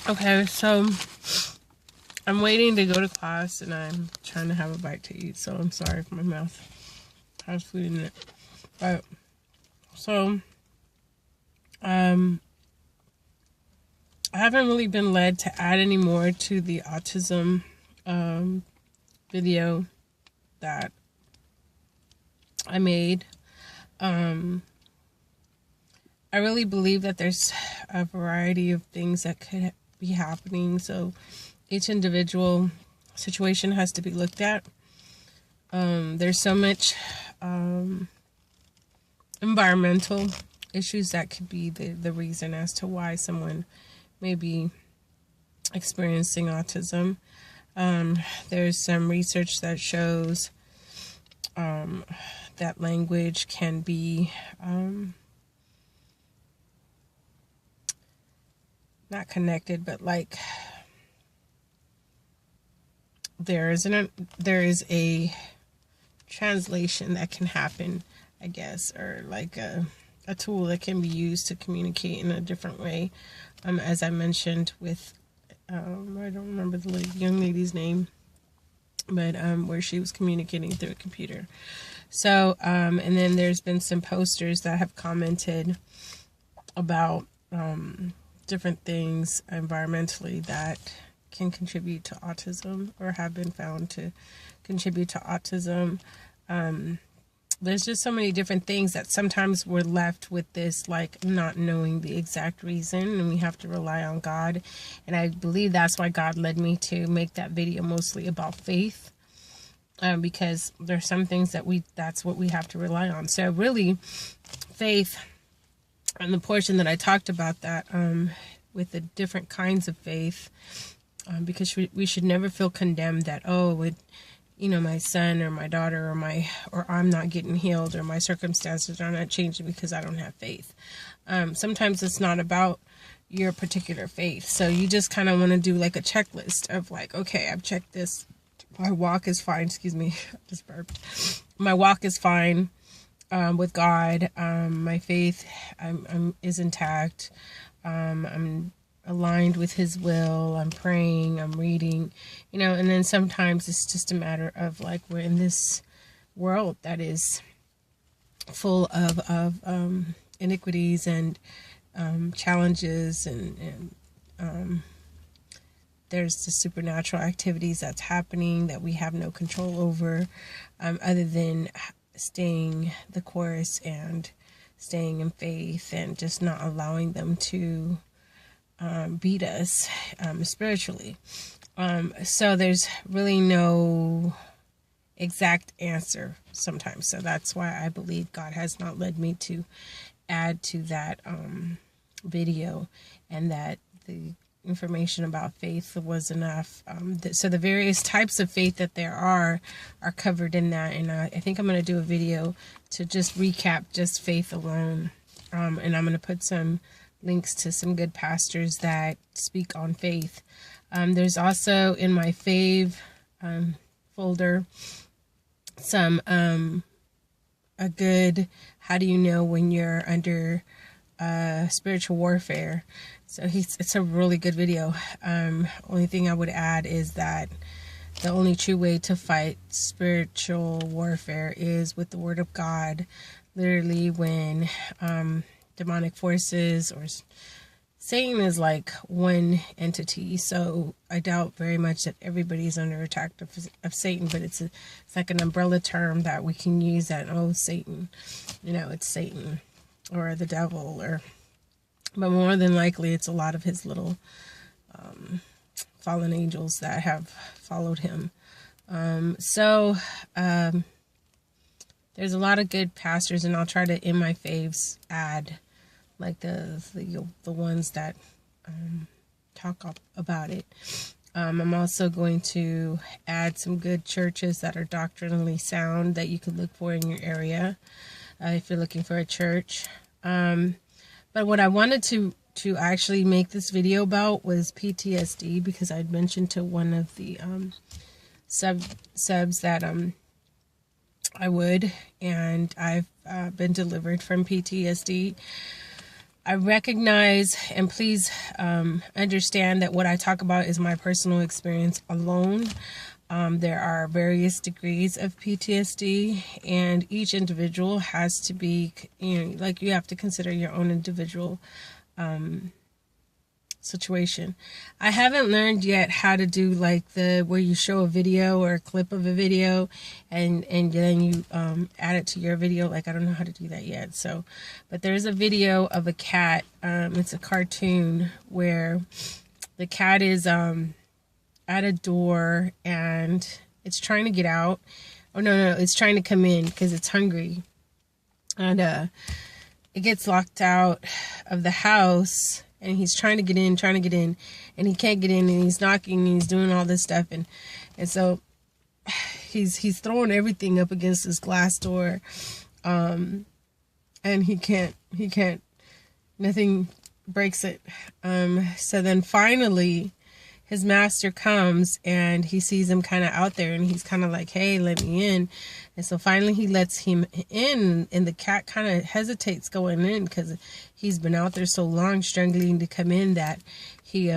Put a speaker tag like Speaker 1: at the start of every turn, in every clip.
Speaker 1: Okay, so I'm waiting to go to class and I'm trying to have a bite to eat, so I'm sorry if my mouth has food in it. But so I haven't really been led to add any more to the autism video that I made. I really believe that there's a variety of things that could be happening, so each individual situation has to be looked at. There's so much environmental issues that could be the reason as to why someone may be experiencing autism. There's some research that shows that language can be not connected, but like there is a translation that can happen, I guess, or like a tool that can be used to communicate in a different way. As I mentioned with, I don't remember the young lady's name, but where she was communicating through a computer. So, and then there's been some posters that have commented about different things environmentally that can contribute to autism or have been found to contribute to autism. There's just so many different things that sometimes we're left with this, like, not knowing the exact reason, and we have to rely on God. And I believe that's why God led me to make that video mostly about faith, because there's some things that's what we have to rely on. So really, faith, and the portion that I talked about that with the different kinds of faith, because we should never feel condemned that, my son or my daughter or I'm not getting healed or my circumstances are not changing because I don't have faith. Sometimes it's not about your particular faith. So you just kind of want to do like a checklist of like, okay, I've checked this. My walk is fine. Excuse me. I just burped. My walk is fine with God. My faith is intact. I'm aligned with his will. I'm praying, I'm reading, and then sometimes it's just a matter of like, we're in this world that is full of iniquities and challenges, and there's the supernatural activities that's happening that we have no control over, other than staying the course and staying in faith and just not allowing them to beat us spiritually. So there's really no exact answer sometimes. So that's why I believe God has not led me to add to that video, and that the information about faith was enough. So the various types of faith that there are covered in that, and I think I'm going to do a video to just recap just faith alone, and I'm going to put some links to some good pastors that speak on faith. There's also in my fave folder some a good how do you know when you're under spiritual warfare. So it's a really good video. Only thing I would add is that the only true way to fight spiritual warfare is with the Word of God. Literally, when demonic forces or Satan is like one entity, so I doubt very much that everybody's under attack of Satan, but it's like an umbrella term that we can use that, Satan, it's Satan or the devil, but more than likely it's a lot of his little fallen angels that have followed him. There's a lot of good pastors, and I'll try to, in my faves, add like the ones that talk about it. I'm also going to add some good churches that are doctrinally sound that you could look for in your area if you're looking for a church. But what I wanted to actually make this video about was PTSD, because I'd mentioned to one of the subs that I would, and I've been delivered from PTSD. I recognize, and please understand that what I talk about is my personal experience alone. There are various degrees of PTSD, and each individual has to be, like, you have to consider your own individual situation. I haven't learned yet how to do like where you show a video or a clip of a video and then you add it to your video. Like, I don't know how to do that yet. So, but there's a video of a cat. It's a cartoon where the cat is at a door and it's trying to get out. Oh no, it's trying to come in because it's hungry. And it gets locked out of the house. And he's trying to get in, and he can't get in, and he's knocking, and he's doing all this stuff, and so he's throwing everything up against this glass door, and he can't, nothing breaks it. So then finally, his master comes, and he sees him kind of out there, and he's kind of like, hey, let me in. And so finally he lets him in, and the cat kind of hesitates going in because he's been out there so long struggling to come in that he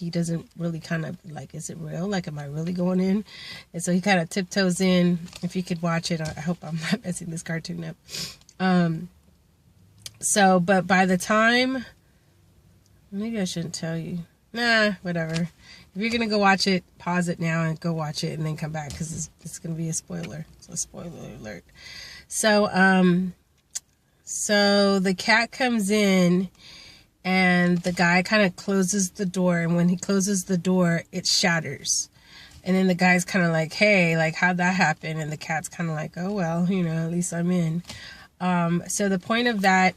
Speaker 1: doesn't really kind of like, is it real? Like, am I really going in? And so he kind of tiptoes in. If you could watch it, I hope I'm not messing this cartoon up. So, but by the time, maybe I shouldn't tell you. Nah, whatever. If you're going to go watch it, pause it now and go watch it and then come back because it's going to be a spoiler. So, spoiler alert. So, so the cat comes in and the guy kind of closes the door. And when he closes the door, it shatters. And then the guy's kind of like, hey, like, how'd that happen? And the cat's kind of like, oh, well, at least I'm in. So the point of that,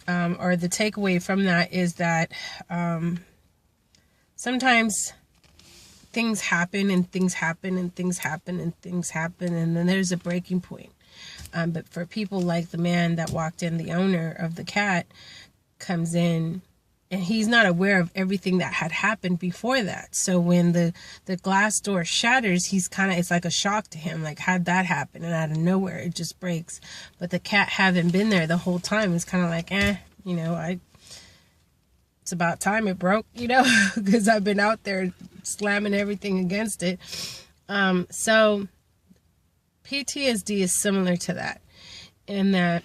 Speaker 1: or the takeaway from that is that, sometimes things happen and things happen and things happen and things happen, and then there's a breaking point. But for people like the man that walked in, the owner of the cat comes in, and he's not aware of everything that had happened before that. So when the glass door shatters, it's like a shock to him. Like, how'd that happen? And out of nowhere, it just breaks. But the cat, having been there the whole time, is kind of like, it's about time it broke, because I've been out there slamming everything against it. So PTSD is similar to that, in that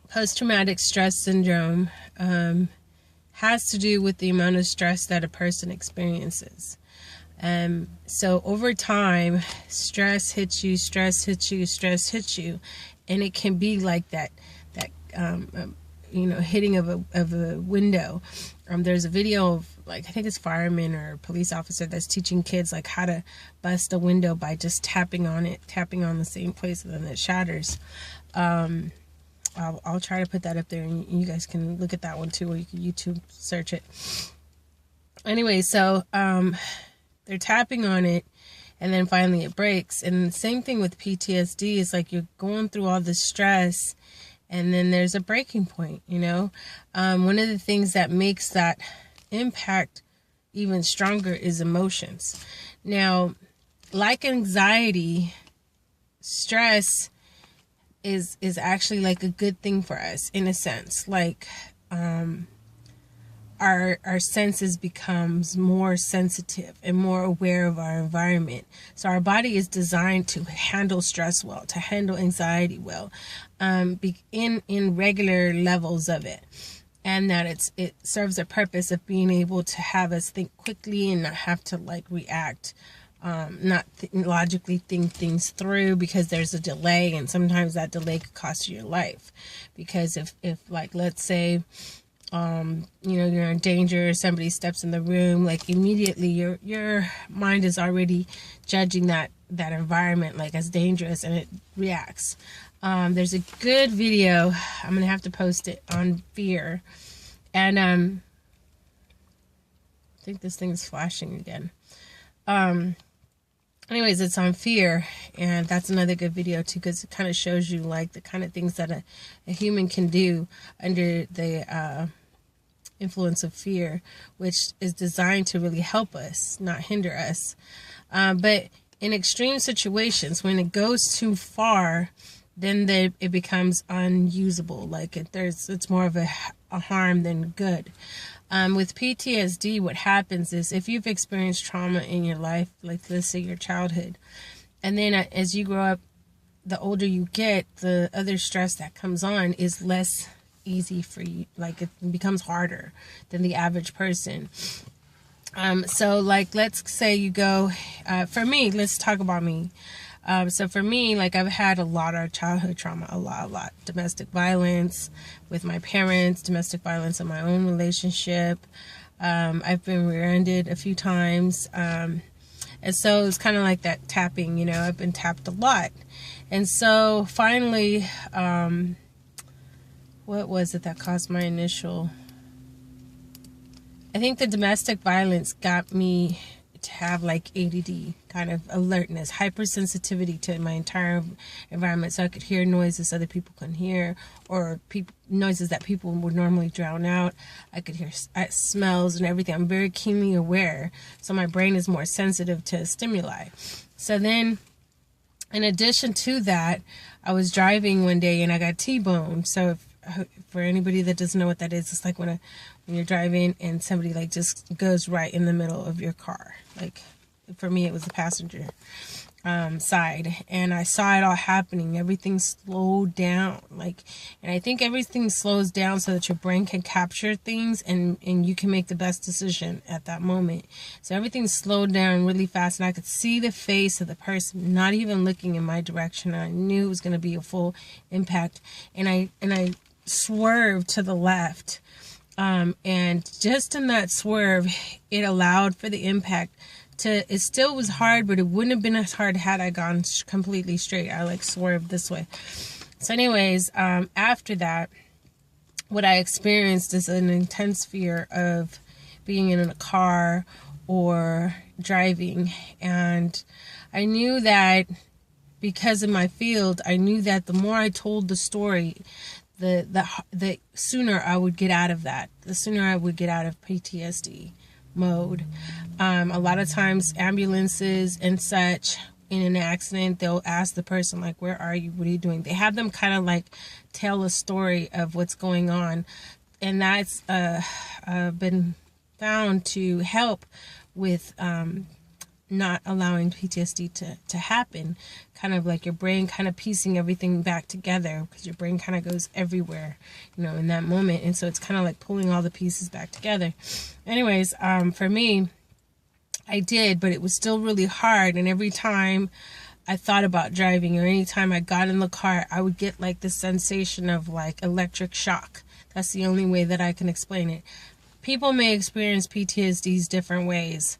Speaker 1: post-traumatic stress syndrome has to do with the amount of stress that a person experiences. So over time, stress hits you, and it can be like that hitting of a window. There's a video of, like, I think it's fireman or police officer that's teaching kids like how to bust a window by just tapping on the same place, and then it shatters. I'll try to put that up there, and you guys can look at that one too, or you can YouTube search it. Anyway, so they're tapping on it, and then finally it breaks. And the same thing with PTSD is like, you're going through all this stress, and then there's a breaking point, One of the things that makes that impact even stronger is emotions. Now, like anxiety, stress is actually like a good thing for us in a sense. Like, our senses becomes more sensitive and more aware of our environment. So our body is designed to handle stress well, to handle anxiety well, in regular levels of it. And that it serves a purpose of being able to have us think quickly and not have to like react, logically think things through, because there's a delay, and sometimes that delay could cost you your life. Because if like, let's say, you're in danger, somebody steps in the room, like immediately your mind is already judging that environment like as dangerous, and it reacts. There's a good video, I'm gonna have to post it, on fear, and I think this thing is flashing again. Anyways, it's on fear, and that's another good video too, because it kind of shows you like the kind of things that a human can do under the influence of fear, which is designed to really help us, not hinder us. But in extreme situations, when it goes too far, then it becomes unusable. Like it's more of a harm than good. With PTSD, what happens is if you've experienced trauma in your life, like let's say your childhood, and then as you grow up, the older you get, the other stress that comes on is less easy for you. Like it becomes harder than the average person. So like, let's say you go, for me, let's talk about me. So for me, like I've had a lot of childhood trauma, a lot, domestic violence with my parents, domestic violence in my own relationship. I've been rear-ended a few times. And so it's kind of like that tapping, you know, I've been tapped a lot. And so finally, what was it that caused my initial, I think the domestic violence got me to have like ADD kind of alertness, hypersensitivity to my entire environment. So I could hear noises other people couldn't hear, or noises that people would normally drown out. I could hear smells and everything. I'm very keenly aware. So my brain is more sensitive to stimuli. So then in addition to that, I was driving one day and I got T-boned. So for anybody that doesn't know what that is, it's like when you're driving and somebody like just goes right in the middle of your car. Like for me, it was the passenger side, and I saw it all happening. Everything slowed down, and I think everything slows down so that your brain can capture things and you can make the best decision at that moment. So everything slowed down really fast, and I could see the face of the person not even looking in my direction. I knew it was going to be a full impact, and I swerved to the left. And just in that swerve, it allowed for the impact it still was hard, but it wouldn't have been as hard had I gone completely straight. I swerved this way. So anyways, after that, what I experienced is an intense fear of being in a car or driving. And I knew that because of my field, I knew that the more I told the story, the sooner I would get out of that, the sooner I would get out of PTSD mode. A lot of times ambulances and such, in an accident, they'll ask the person, like, where are you? What are you doing? They have them kind of tell a story of what's going on. And that's been found to help with not allowing PTSD to happen. Kind of like your brain kind of piecing everything back together, because your brain kind of goes everywhere, in that moment. And so it's kind of like pulling all the pieces back together. Anyways, for me, I did, but it was still really hard. And every time I thought about driving, or anytime I got in the car, I would get this sensation of electric shock. That's the only way that I can explain it. People may experience PTSDs different ways,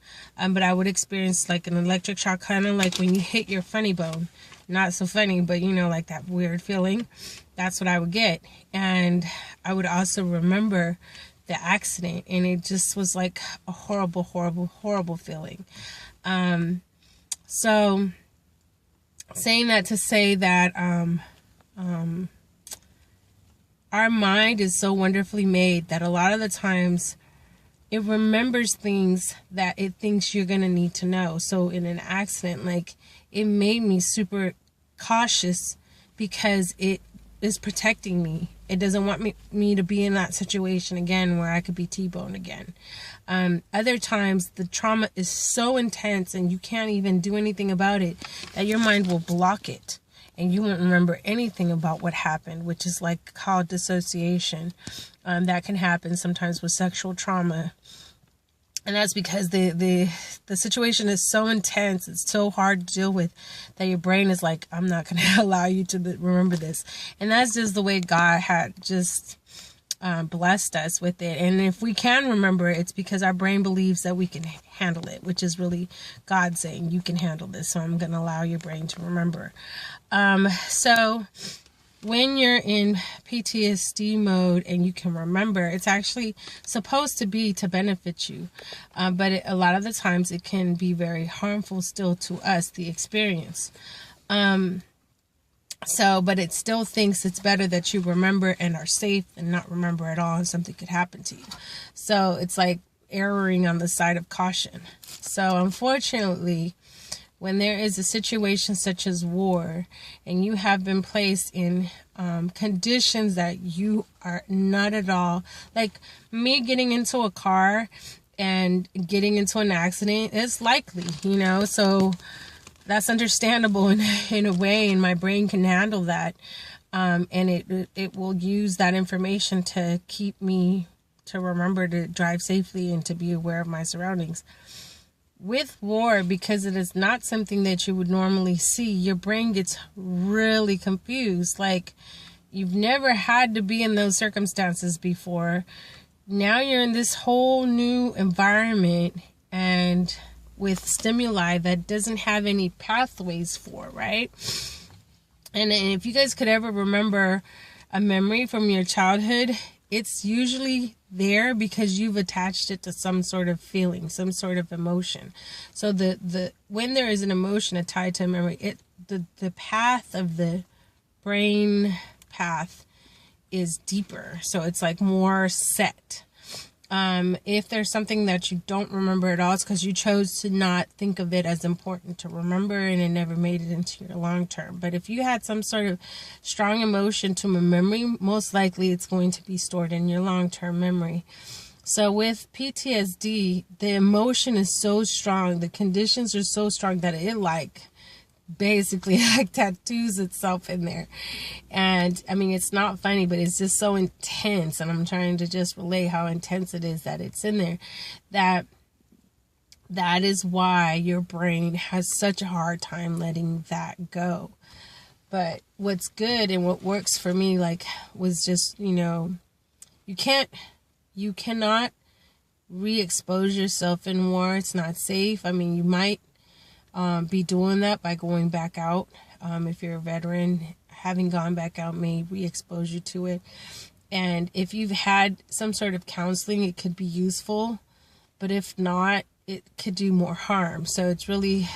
Speaker 1: but I would experience an electric shock, kind of like when you hit your funny bone. Not so funny, but that weird feeling. That's what I would get. And I would also remember the accident, and it just was a horrible, horrible, horrible feeling. So saying that to say that our mind is so wonderfully made that a lot of the times it remembers things that it thinks you're going to need to know. So in an accident, it made me super cautious because it is protecting me. It doesn't want me to be in that situation again where I could be T-boned again. Other times the trauma is so intense and you can't even do anything about it that your mind will block it. And you won't remember anything about what happened, which is called dissociation. That can happen sometimes with sexual trauma. And that's because the situation is so intense, it's so hard to deal with, that your brain is I'm not going to allow you to remember this. And that's just the way God had just blessed us with it. And if we can remember it, it's because our brain believes that we can handle it, which is really God saying, you can handle this, so I'm going to allow your brain to remember. So when you're in PTSD mode and you can remember, it's actually supposed to be to benefit you. But a lot of the times it can be very harmful still to us, the experience. But it still thinks it's better that you remember and are safe and not remember at all, and something could happen to you. So it's erring on the side of caution. So unfortunately, when there is a situation such as war and you have been placed in conditions that you are not at all, like me getting into a car and getting into an accident, it's likely, so that's understandable in a way, and my brain can handle that. And it will use that information to keep me, to remember to drive safely and to be aware of my surroundings. With war, because it is not something that you would normally see, your brain gets really confused. Like, you've never had to be in those circumstances before. Now you're in this whole new environment and with stimuli that doesn't have any pathways for, right? And if you guys could ever remember a memory from your childhood, it's usually there because you've attached it to some sort of feeling, some sort of emotion. So when there is an emotion tied to a memory, the path of the brain path is deeper. So it's like more set. If there's something that you don't remember at all, it's because you chose to not think of it as important to remember and it never made it into your long term. But if you had some sort of strong emotion to a memory, most likely it's going to be stored in your long term memory. So with PTSD, the emotion is so strong, the conditions are so strong that it basically tattoos itself in there. And I mean, it's not funny, but it's just so intense, and I'm trying to just relay how intense it is that it's in there, that is why your brain has such a hard time letting that go. But what's good and what works for me was just, you cannot re-expose yourself in war. It's not safe. I mean, you might be doing that by going back out. If you're a veteran, having gone back out may re-expose you to it. And if you've had some sort of counseling, it could be useful. But if not, it could do more harm. So it's really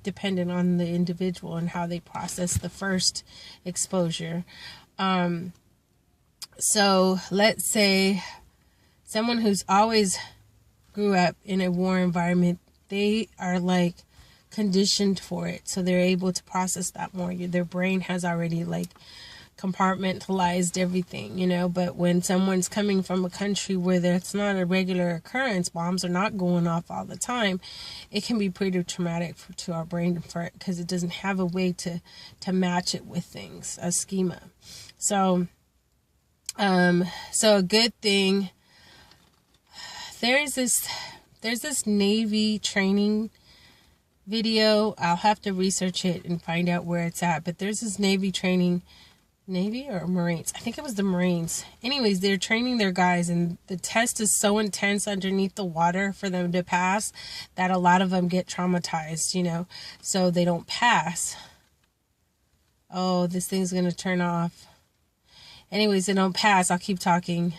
Speaker 1: dependent on the individual and how they process the first exposure. So let's say someone who's always grew up in a war environment, they are conditioned for it, so they're able to process that more. Their brain has already compartmentalized everything, but when someone's coming from a country where that's not a regular occurrence, bombs are not going off all the time, it can be pretty traumatic to our brain because it doesn't have a way to match it with things, a schema. So a good thing, there's this Navy training video. I'll have to research it and find out where it's at. But there's this Navy training, Navy or Marines? I think it was the Marines. Anyways, they're training their guys, and the test is so intense underneath the water for them to pass that a lot of them get traumatized, so they don't pass. Oh, this thing's going to turn off. Anyways, they don't pass. I'll keep talking.